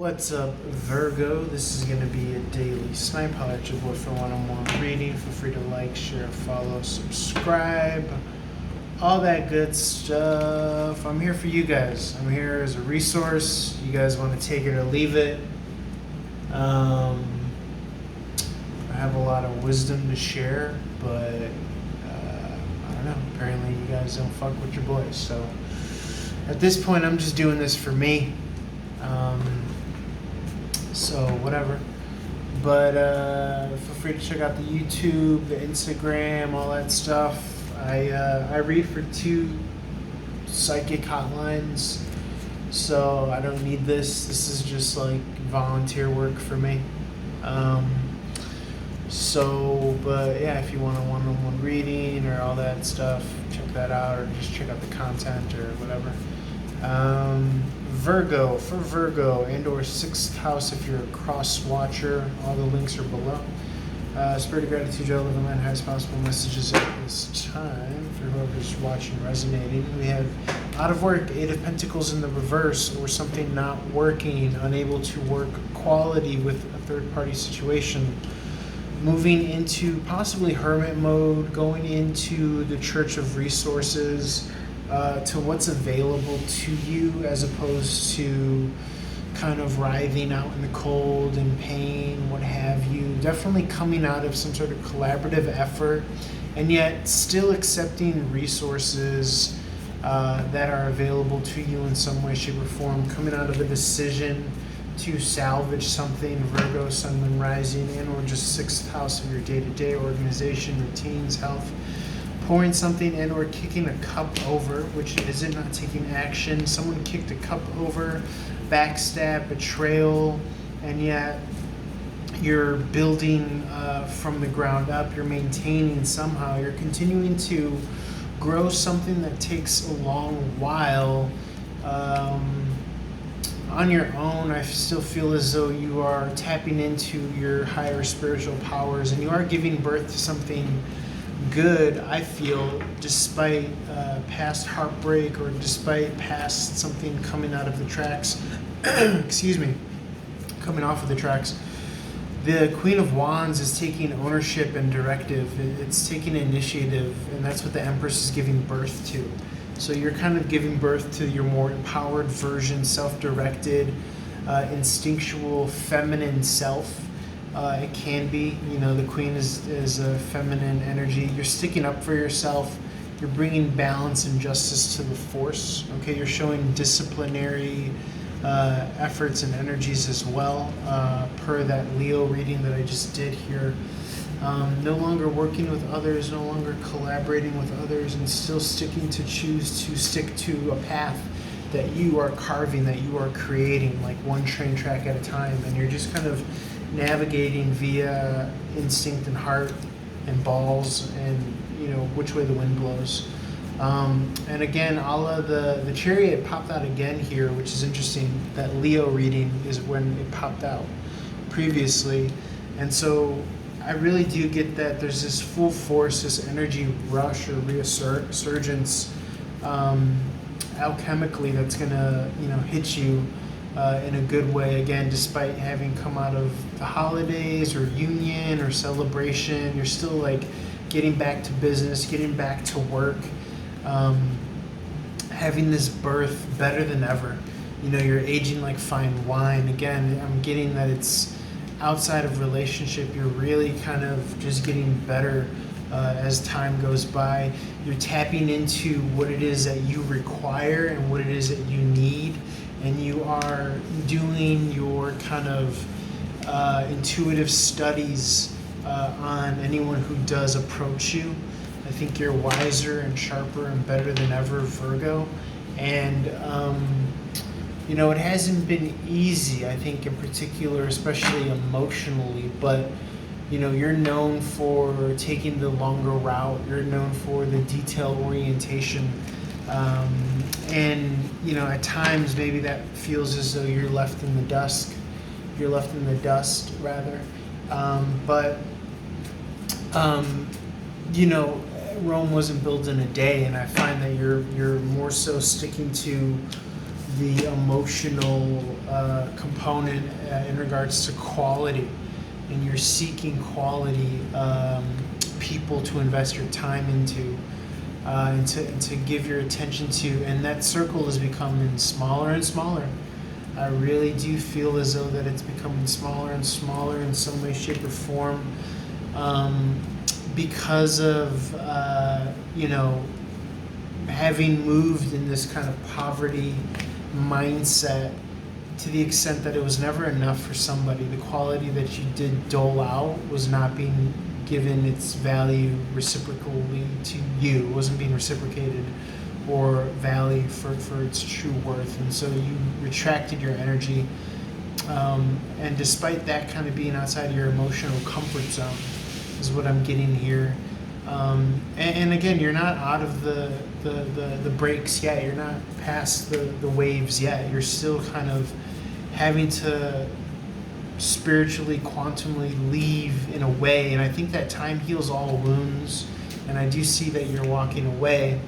What's up, Virgo? This is going to be a daily Snipe. Holler at your boy for one-on-one reading. Feel free to like, share, follow, subscribe, all that good stuff. I'm here for you guys. I'm here as a resource. You guys want to take it or leave it. I have a lot of wisdom to share, but I don't know. Apparently, you guys don't fuck with your boys. So at this point, I'm just doing this for me. So whatever, but feel free to check out the YouTube, the Instagram, all that stuff. I read for 2 psychic hotlines, so I don't need this. This is just like volunteer work for me. But yeah, if you want a one-on-one reading or all that stuff, check that out, or just check out the content or whatever. Virgo, for Virgo and or 6th house if you're a cross watcher, all the links are below. Spirit of gratitude, I live in my highest possible messages at this time for whoever's watching, resonating. We have out of work, 8 of Pentacles in the reverse, or something not working, unable to work quality with a third-party situation. Moving into possibly hermit mode, going into the Church of Resources, to what's available to you as opposed to kind of writhing out in the cold and pain, what have you. Definitely coming out of some sort of collaborative effort and yet still accepting resources that are available to you in some way, shape, or form. Coming out of a decision to salvage something, Virgo, Sun, Moon, Rising, and or just 6th house of your day-to-day organization, routines, health. Pouring something and or kicking a cup over, which is it not taking action. Someone kicked a cup over, backstab, betrayal, and yet you're building from the ground up. You're maintaining somehow. You're continuing to grow something that takes a long while. On your own, I still feel as though you are tapping into your higher spiritual powers and you are giving birth to something good, I feel, despite past heartbreak or despite past something coming out of the tracks. Excuse me, coming off of the tracks. The Queen of Wands is taking ownership and directive. It's taking initiative, and that's what the Empress is giving birth to. So you're kind of giving birth to your more empowered version, self-directed, instinctual, feminine self. It can be, the Queen is a feminine energy. You're sticking up for yourself. You're bringing balance and justice to the force. Okay, you're showing disciplinary efforts and energies as well, per that Leo reading that I just did here. No longer working with others, no longer collaborating with others, and still choose to stick to a path that you are carving, that you are creating, like one train track at a time, and you're just kind of navigating via instinct and heart and balls and which way the wind blows. And again, the Chariot popped out again here, which is interesting. That Leo reading is when it popped out previously, and so I really do get that there's this full force, this energy rush or resurgence alchemically that's gonna hit you in a good way. Again, despite having come out of the holidays or union or celebration, you're still like getting back to business, getting back to work, having this birth better than ever. You're aging like fine wine. Again, I'm getting that it's outside of relationship. You're really kind of just getting better as time goes by. You're tapping into what it is that you require and what it is that you need. And you are doing your kind of intuitive studies on anyone who does approach you. I think you're wiser and sharper and better than ever, Virgo. And, it hasn't been easy, I think, in particular, especially emotionally. But, you're known for taking the longer route. You're known for the detail orientation. And at times maybe that feels as though you're left in the dust. Rome wasn't built in a day, and I find that you're more so sticking to the emotional component in regards to quality, and you're seeking quality people to invest your time into, and to give your attention to, and that circle is becoming smaller and smaller. I really do feel as though that it's becoming smaller and smaller in some way, shape, or form, because of having moved in this kind of poverty mindset, to the extent that it was never enough for somebody. The quality that you did dole out was not being given its value reciprocally to you. It wasn't being reciprocated or valued for its true worth. And so you retracted your energy. And despite that kind of being outside of your emotional comfort zone, is what I'm getting here. And again, you're not out of the breaks yet. You're not past the waves yet. You're still kind of having to spiritually, quantumly leave in a way. And I think that time heals all wounds. And I do see that you're walking away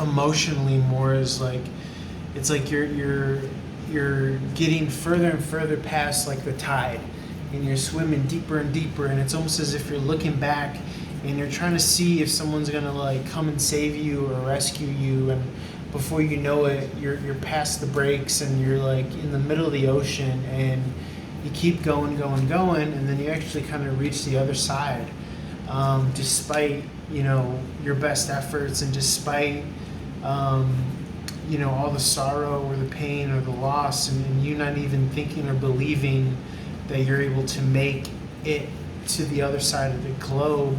emotionally more as like, it's like you're getting further and further past like the tide, and you're swimming deeper and deeper, and it's almost as if you're looking back and you're trying to see if someone's gonna like come and save you or rescue you, and before you know it, you're past the breaks and you're like in the middle of the ocean, and you keep going, and then you actually kind of reach the other side, despite your best efforts, and despite all the sorrow or the pain or the loss, and you not even thinking or believing that you're able to make it to the other side of the globe,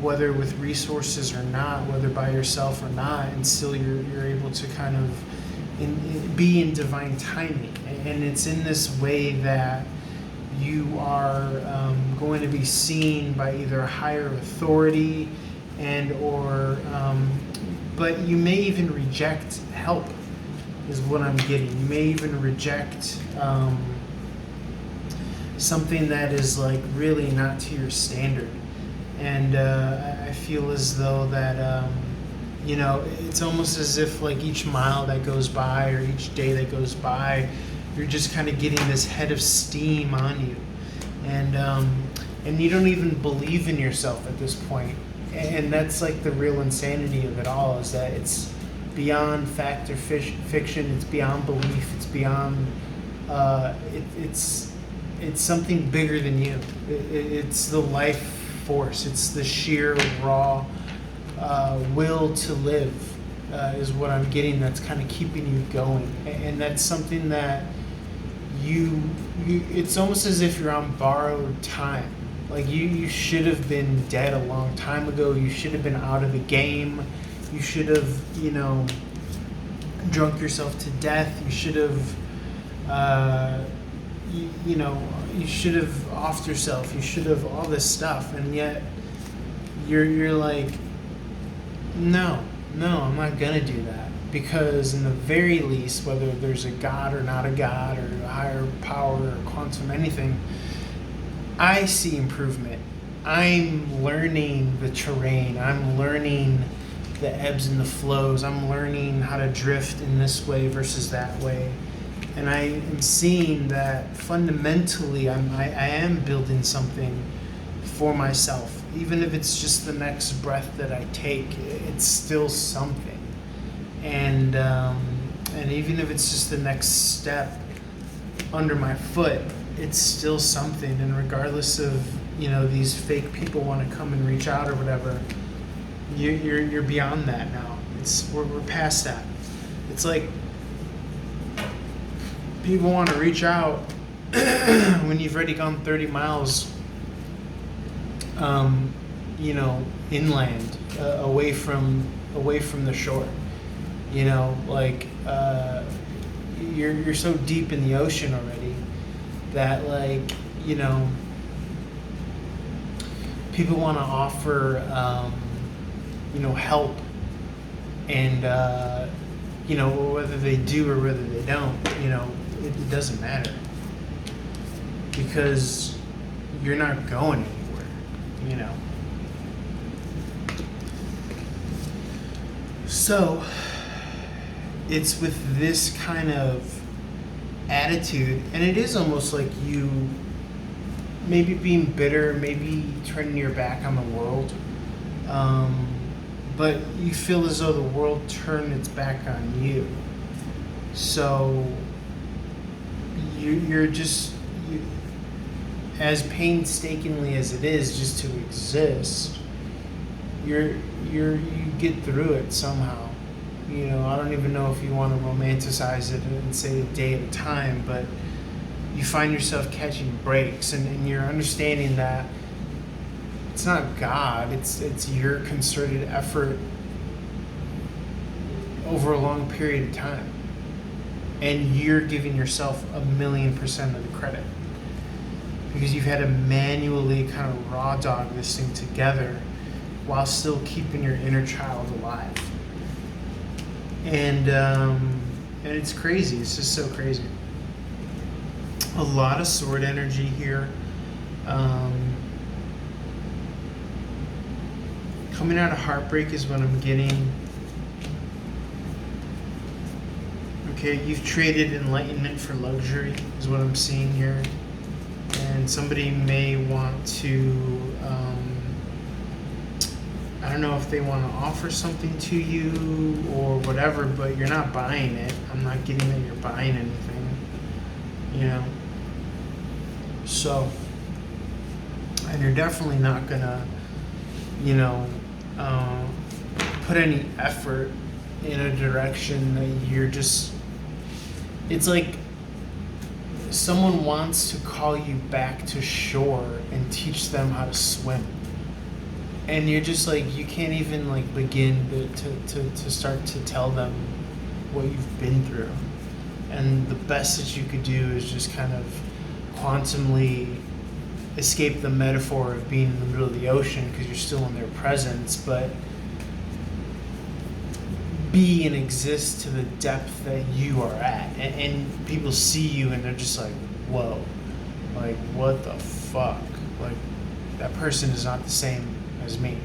whether with resources or not, whether by yourself or not, and still you're able to kind of be in divine timing. And it's in this way that you are going to be seen by either a higher authority but you may even reject help, is what I'm getting. You may even reject something that is like really not to your standard. And I feel as though that it's almost as if like each mile that goes by or each day that goes by, you're just kind of getting this head of steam on you, and you don't even believe in yourself at this point. And that's like the real insanity of it all, is that it's beyond fact or fiction. It's beyond belief. It's beyond. It's something bigger than you. It's the life force. It's the sheer raw will to live, is what I'm getting. That's kind of keeping you going, and that's something that you. It's almost as if you're on borrowed time. Like you should have been dead a long time ago. You should have been out of the game. You should have, drunk yourself to death. You should have, you should have offed yourself. You should have all this stuff. And yet you're like, no, I'm not gonna do that. Because in the very least, whether there's a God or not a God, or a higher power or quantum anything, I see improvement. I'm learning the terrain. I'm learning the ebbs and the flows. I'm learning how to drift in this way versus that way. And I am seeing that fundamentally I am building something for myself. Even if it's just the next breath that I take, it's still something. And even if it's just the next step under my foot, it's still something. And regardless of these fake people want to come and reach out or whatever, you're beyond that now. We're past that. It's like people want to reach out when you've already gone 30 miles inland, away from the shore. You're so deep in the ocean already that people want to offer help, and whether they do or whether they don't, it doesn't matter, because you're not going anywhere. So it's with this kind of attitude, and it is almost like you maybe being bitter, maybe turning your back on the world, but you feel as though the world turned its back on you. So you're just, as painstakingly as it is just to exist, you get through it somehow. You know, I don't even know if you want to romanticize it and say a day at a time, but you find yourself catching breaks, and you're understanding that it's not God, it's your concerted effort over a long period of time. And you're giving yourself 1,000,000% of the credit. Because you've had to manually kind of raw dog this thing together while still keeping your inner child alive. And it's crazy. It's just so crazy. A lot of sword energy here. Coming out of heartbreak is what I'm getting. Okay, you've traded enlightenment for luxury is what I'm seeing here. And somebody may want to, I don't know if they want to offer something to you or whatever, but you're not buying it. I'm not getting that you're buying anything, you know. So, and you're definitely not gonna, you know, put any effort in a direction that you're just, it's like someone wants to call you back to shore and teach them how to swim. And you're just like, you can't even like begin to start to tell them what you've been through. And the best that you could do is just kind of quantumly escape the metaphor of being in the middle of the ocean because you're still in their presence, but be and exist to the depth that you are at. And people see you and they're just like, whoa, like what the fuck? Like that person is not the same as me.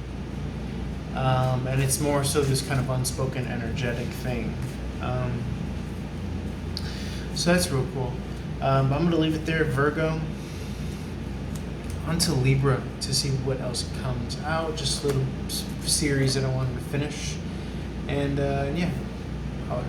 And it's more so this kind of unspoken energetic thing. So that's real cool. I'm going to leave it there, Virgo. On to Libra to see what else comes out. Just a little series that I wanted to finish. And yeah, holler.